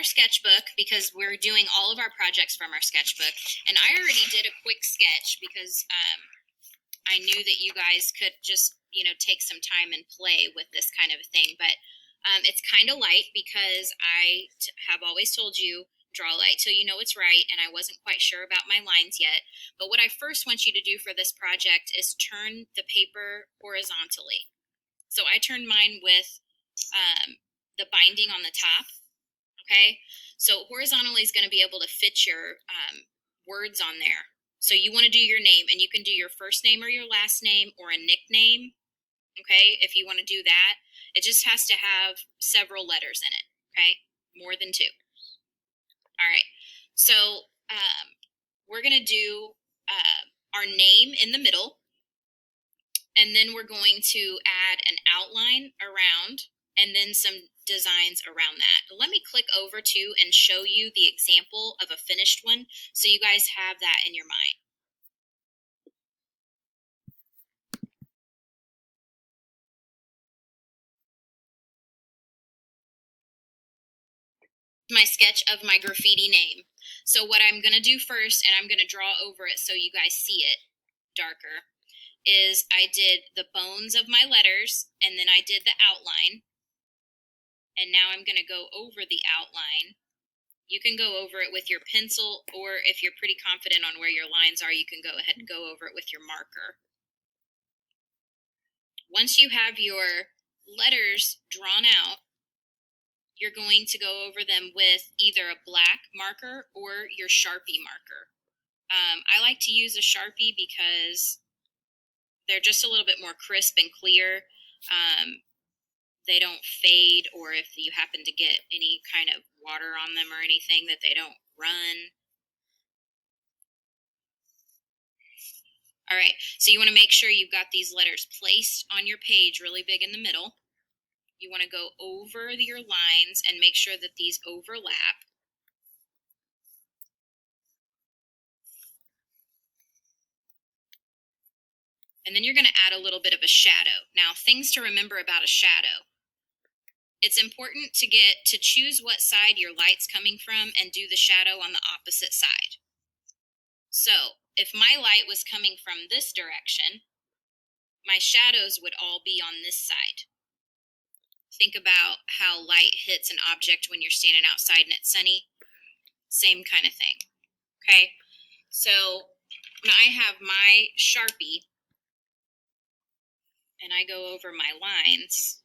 our sketchbook because we're doing all of our projects from our sketchbook. And I already did a quick sketch because I knew that you guys could just, take some time and play with this kind of a thing. But it's kind of light because I have always told you, draw light till you know it's right, and I wasn't quite sure about my lines yet. But what I first want you to do for this project is turn the paper horizontally. So I turned mine with the binding on the top, okay? So horizontally is going to be able to fit your words on there. So you want to do your name, and you can do your first name or your last name or a nickname, okay, if you want to do that. It just has to have several letters in it, okay? More than 2. All right, so we're going to do our name in the middle, and then we're going to add an outline around and then some designs around that. Let me click over to and show you the example of a finished one so you guys have that in your mind. My sketch of my graffiti name. So what I'm going to do first, and I'm going to draw over it so you guys see it darker, is I did the bones of my letters, and then I did the outline, and now I'm going to go over the outline. You can go over it with your pencil, or if you're pretty confident on where your lines are, you can go ahead and go over it with your marker. Once you have your letters drawn out, you're going to go over them with either a black marker or your Sharpie marker. I like to use a Sharpie because they're just a little bit more crisp and clear. They don't fade, or if you happen to get any kind of water on them or anything, that they don't run. All right, so you want to make sure you've got these letters placed on your page really big in the middle. You want to go over your lines and make sure that these overlap. And then you're going to add a little bit of a shadow. Now, things to remember about a shadow. It's important to choose what side your light's coming from and do the shadow on the opposite side. So, if my light was coming from this direction, my shadows would all be on this side. Think about how light hits an object when you're standing outside and it's sunny. Same kind of thing. Okay? So, when I have my Sharpie and I go over my lines,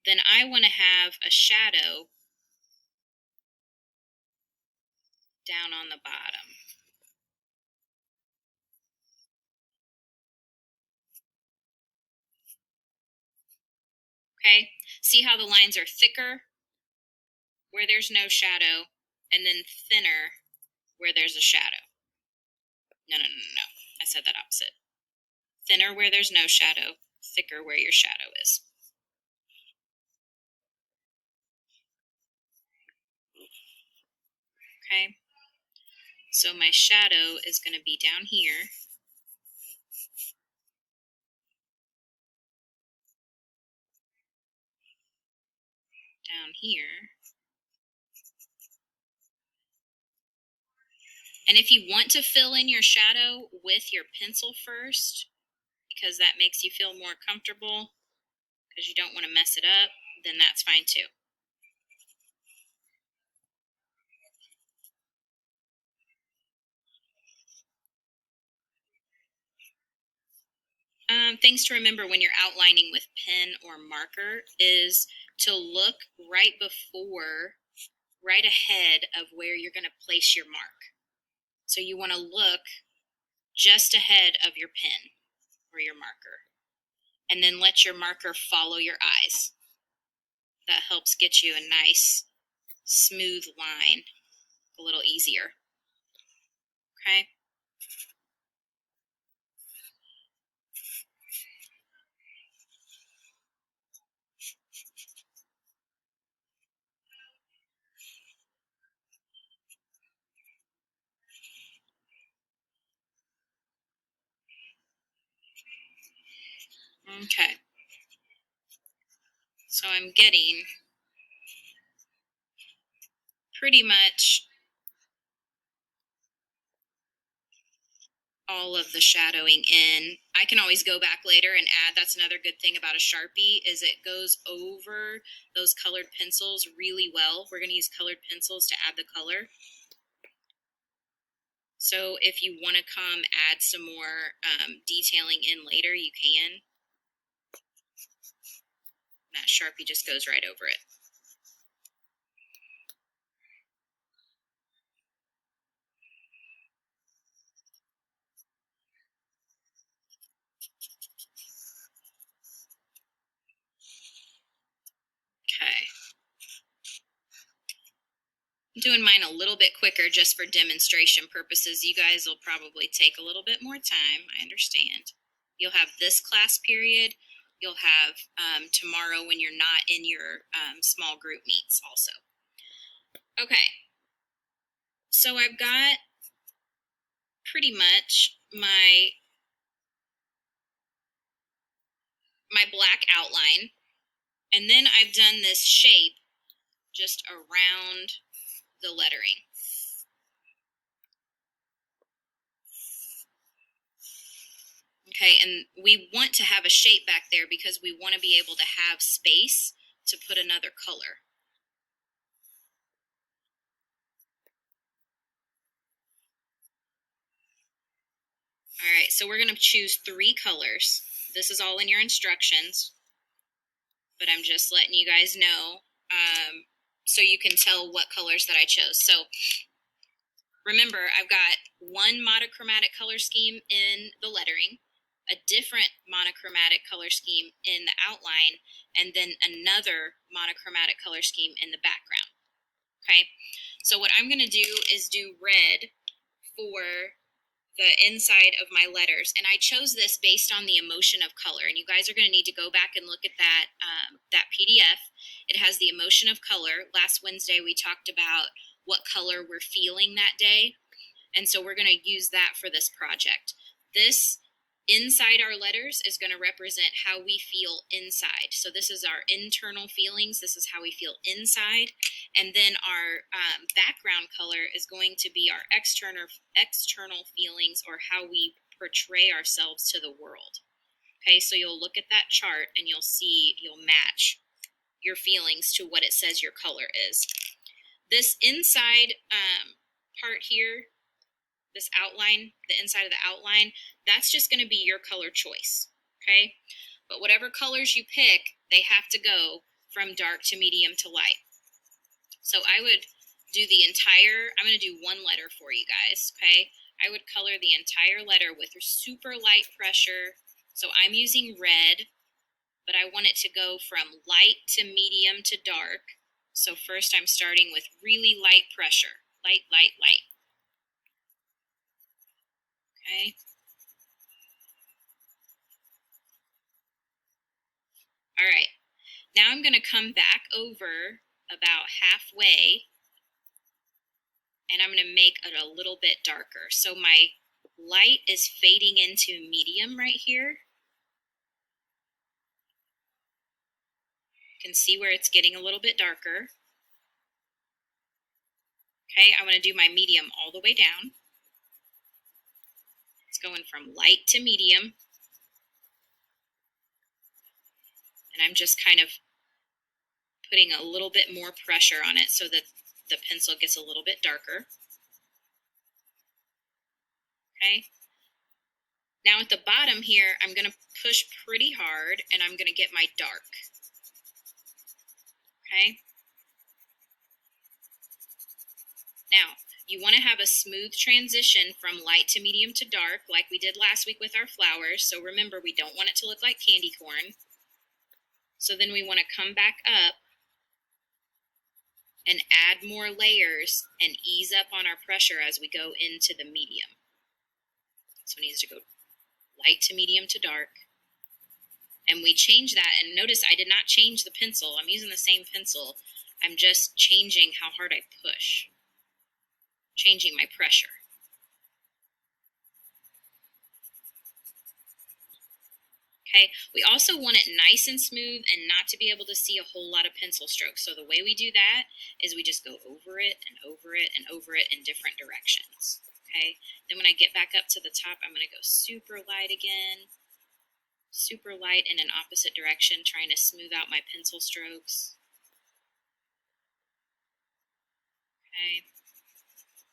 then I want to have a shadow down on the bottom. Okay? See how the lines are thicker where there's no shadow, and then thinner where there's a shadow. No. I said that opposite. Thinner where there's no shadow, thicker where your shadow is. Okay? So my shadow is going to be down here. Down here. And if you want to fill in your shadow with your pencil first, because that makes you feel more comfortable, because you don't want to mess it up, then that's fine too. Things to remember when you're outlining with pen or marker is to look right ahead of where you're going to place your mark. So you want to look just ahead of your pen or your marker, and then let your marker follow your eyes. That helps get you a nice, smooth line a little easier. Okay? Okay. So I'm getting pretty much all of the shadowing in. I can always go back later and add. That's another good thing about a Sharpie is it goes over those colored pencils really well. We're going to use colored pencils to add the color. So if you want to come add some more detailing in later, you can. That Sharpie just goes right over it. Okay. I'm doing mine a little bit quicker just for demonstration purposes. You guys will probably take a little bit more time. I understand. You'll have this class period. You'll have tomorrow when you're not in your small group meets also. Okay. So I've got pretty much my black outline. And then I've done this shape just around the lettering. Okay, and we want to have a shape back there because we want to be able to have space to put another color. All right, so we're going to choose 3 colors. This is all in your instructions, but I'm just letting you guys know so you can tell what colors that I chose. So remember, I've got one monochromatic color scheme in the lettering, a different monochromatic color scheme in the outline, and then another monochromatic color scheme in the background. Okay, so what I'm going to do is do red for the inside of my letters, and I chose this based on the emotion of color, and you guys are going to need to go back and look at that that PDF. It has the emotion of color. Last Wednesday we talked about what color we're feeling that day, and so we're going to use that for this project. This inside our letters is going to represent how we feel inside. So this is our internal feelings. This is how we feel inside. And then our background color is going to be our external feelings, or how we portray ourselves to the world. Okay, so you'll look at that chart and you'll see, you'll match your feelings to what it says your color is. This inside part here, this outline, the inside of the outline, that's just going to be your color choice, okay? But whatever colors you pick, they have to go from dark to medium to light. So I would do the entire, I'm going to do one letter for you guys, okay? I would color the entire letter with super light pressure. So I'm using red, but I want it to go from light to medium to dark. So first I'm starting with really light pressure, light, light, light. Okay. All right. Now I'm going to come back over about halfway, and I'm going to make it a little bit darker. So my light is fading into medium right here. You can see where it's getting a little bit darker. Okay, I want to do my medium all the way down. It's going from light to medium. And I'm just kind of putting a little bit more pressure on it so that the pencil gets a little bit darker. Okay. Now at the bottom here, I'm going to push pretty hard, and I'm going to get my dark. Okay. Now, you want to have a smooth transition from light to medium to dark, like we did last week with our flowers. So remember, we don't want it to look like candy corn. So then we want to come back up and add more layers and ease up on our pressure as we go into the medium. So it needs to go light to medium to dark. And we change that, and notice I did not change the pencil. I'm using the same pencil. I'm just changing how hard I push. Changing my pressure. Okay, we also want it nice and smooth and not to be able to see a whole lot of pencil strokes. So the way we do that is we just go over it and over it and over it in different directions. Okay, then when I get back up to the top, I'm going to go super light again, super light in an opposite direction, trying to smooth out my pencil strokes. Okay,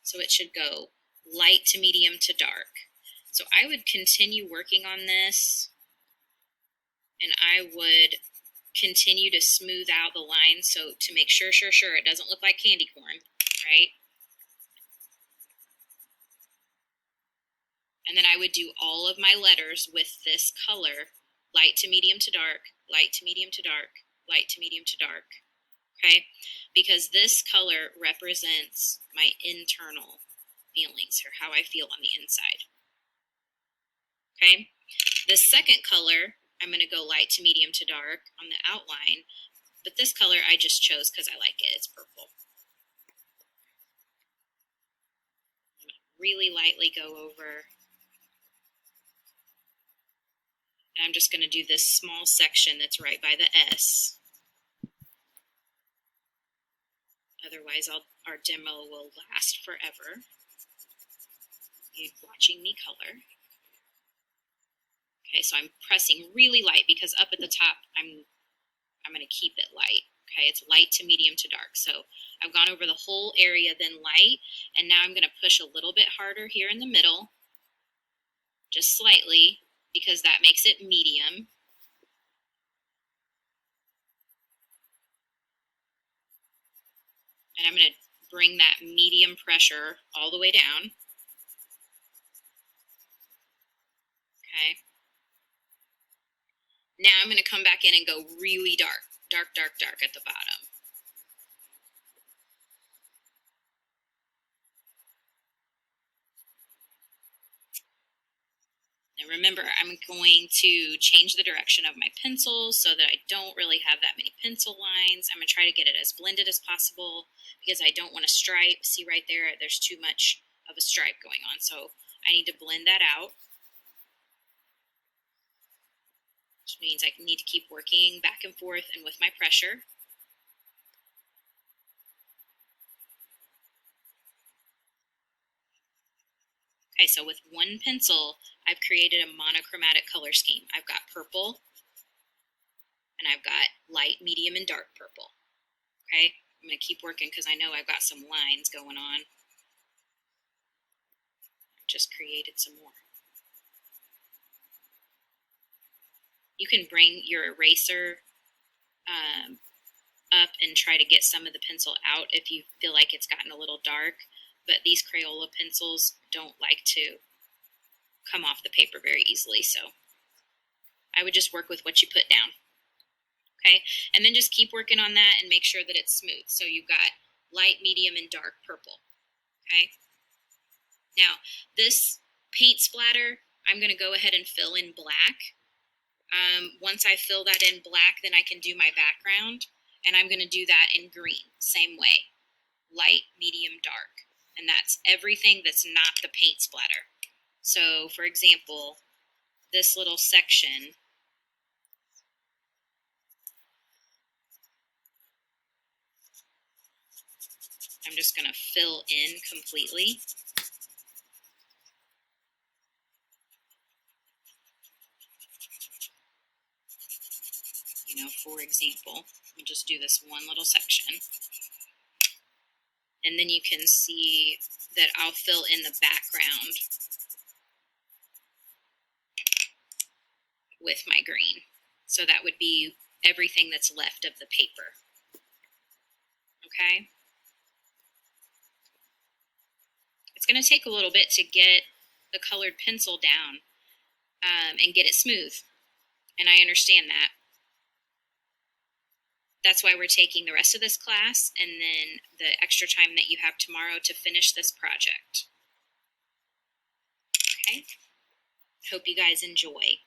so it should go light to medium to dark. So I would continue working on this, and I would continue to smooth out the lines so to make sure it doesn't look like candy corn, right? And then I would do all of my letters with this color, light to medium to dark, light to medium to dark, light to medium to dark, okay? Because this color represents my internal feelings, or how I feel on the inside, okay? The second color, I'm going to go light to medium to dark on the outline, but this color I just chose because I like it. It's purple. Really lightly go over. And I'm just going to do this small section that's right by the S. Otherwise, our demo will last forever. You're watching me color. Okay, so I'm pressing really light because up at the top, I'm going to keep it light. Okay, it's light to medium to dark. So I've gone over the whole area, then light, and now I'm going to push a little bit harder here in the middle, just slightly, because that makes it medium. And I'm going to bring that medium pressure all the way down. Okay. Now I'm going to come back in and go really dark, dark, dark, dark at the bottom. Now remember, I'm going to change the direction of my pencils so that I don't really have that many pencil lines. I'm going to try to get it as blended as possible because I don't want to stripe. See right there, there's too much of a stripe going on. So I need to blend that out, which means I need to keep working back and forth and with my pressure. Okay, so with one pencil, I've created a monochromatic color scheme. I've got purple, and I've got light, medium, and dark purple. Okay, I'm going to keep working because I know I've got some lines going on. Just created some more. You can bring your eraser up and try to get some of the pencil out if you feel like it's gotten a little dark, but these Crayola pencils don't like to come off the paper very easily, so I would just work with what you put down. Okay, and then just keep working on that and make sure that it's smooth. So you've got light, medium, and dark purple. Okay, now this paint splatter, I'm going to go ahead and fill in black. Once I fill that in black, then I can do my background, and I'm going to do that in green, same way, light, medium, dark, and that's everything that's not the paint splatter. So, for example, this little section, I'm just going to fill in completely. You know, for example, we'll just do this one little section. And then you can see that I'll fill in the background with my green. So that would be everything that's left of the paper. Okay? It's going to take a little bit to get the colored pencil down and get it smooth. And I understand that. That's why we're taking the rest of this class and then the extra time that you have tomorrow to finish this project. Okay? Hope you guys enjoy.